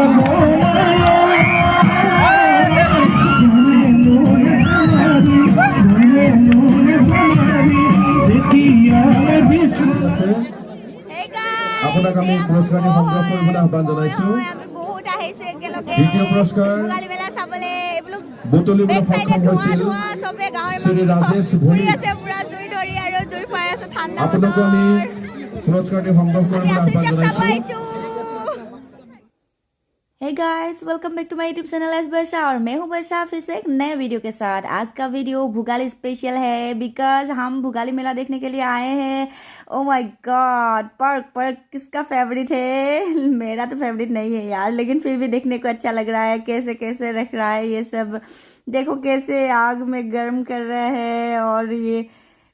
আপোনাক আমি পুৰস্কাৰ সংগ্ৰহ কৰিবলৈ আহ্বান জনাইছো। দ্বিতীয় পুৰস্কাৰ বুটলিবলৈ সক্ষম হৈছিল শ্ৰী ৰাজেশ ভূমি। আপোনাকো আমি পুৰস্কাৰটি সংগ্ৰহ কৰিবলৈ আহ্বান জনাইছো। Hey guys, welcome back to my YouTube channel S Varsha और मैं हूँ वर्षा फिर से एक नए वीडियो के साथ। आज का वीडियो भुगाली स्पेशल है बिकॉज हम भुगाली मेला देखने के लिए आए हैं। ओ माय गॉड, पर्क किसका फेवरेट है? मेरा तो फेवरेट नहीं है यार, लेकिन फिर भी देखने को अच्छा लग रहा है। कैसे कैसे रख रहा है ये सब, देखो कैसे आग में गर्म कर रहे हैं। और ये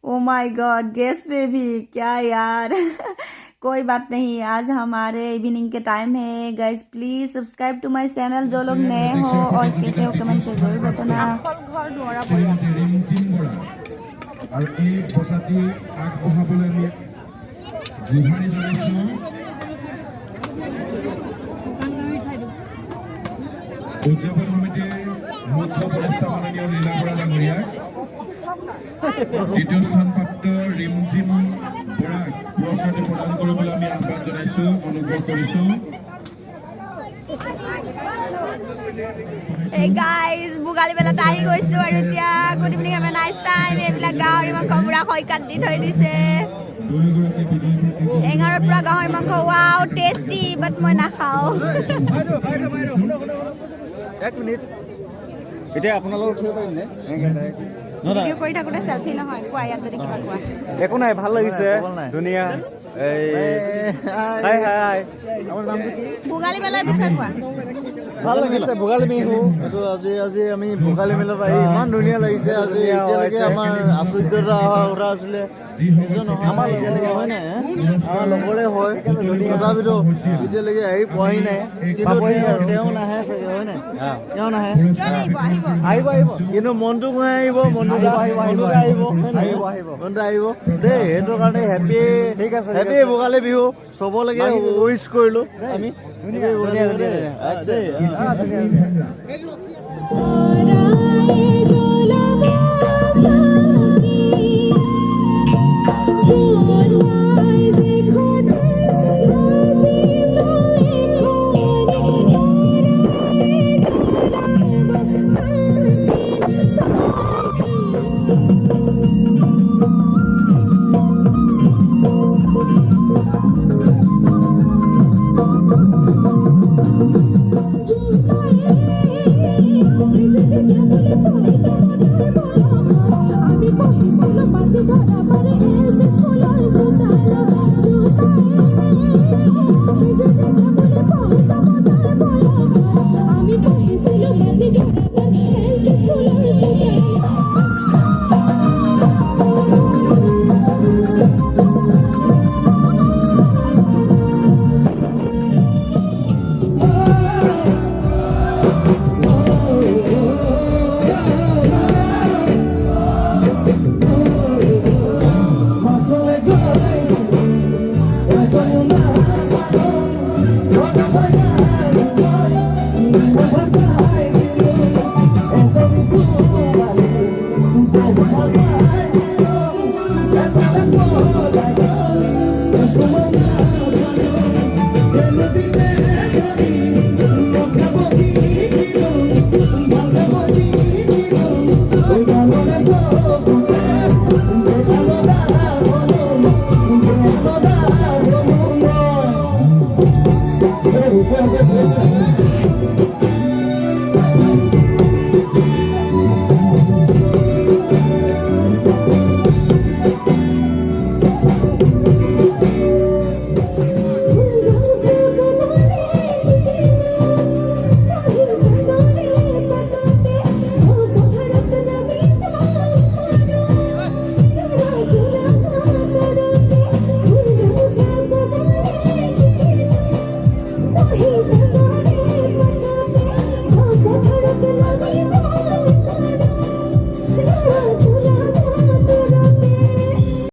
ओ माय गॉड, गैस पे भी क्या यार कोई बात नहीं, आज हमारे इवनिंग के टाइम है। Guys please subscribe to my channel जो लोग नए हो, और कैसे हो कमेंट पे जरूर बताना। দ্বিতীয় স্থানপ্ৰাপ্ত ৰিমজিম বৰাক পুৰস্কাৰটি প্ৰদান কৰিবলৈ আমি আহ্বান জনাইছো, অনুৰোধ কৰিছো। Hey guys, ভোগালী মেলাত আহি গৈছো আৰু এতিয়া গুড ইভিনিং, আমি নাইস টাইম। এইবিলাক গাহৰি মাংস পুৰা খৈকাত দি থৈ দিছে। এঙাৰৰ পৰা গাহৰি মাংস, ৱাও টেষ্টি, বাট মই নাখাওঁ। এক মিনিট, এতিয়া আপোনালোক উঠিব পাৰিম নে? ভিডিও কৰি থাকোঁতে সেলফি নহয়, কোৱা ইয়াত যদি কিবা কোৱা। একো নাই, ভাল লাগিছে, ধুনীয়া। হাই হাই, ভোগালী মেলাৰ বিষয়ে কোৱা। ভাল লাগিছে ভোগালী বিহু। এইটো আজি আমি ভোগালী মেলাত আহি ইমান ধুনীয়া লাগিছে। আজি এতিয়ালৈকে আমাৰ আচৰিত অহা কথা আছিলে, আমাৰ হয় নাই, আমাৰ লগৰে হয়, তথাপিতো এতিয়ালৈকে আহি পোৱাহি নাই। তেওঁ নাহে চাগে, হয় নাই? তেওঁ নাহে, আহিব কিন্তু মনটো কোনে আহিব? মনটো আহিব দেই। সেইটো কাৰণে হেপী, ঠিক আছে, হেপী ভোগালী বিহু চবলৈকে উইচ কৰিলো আমি। ধন্যবাদ।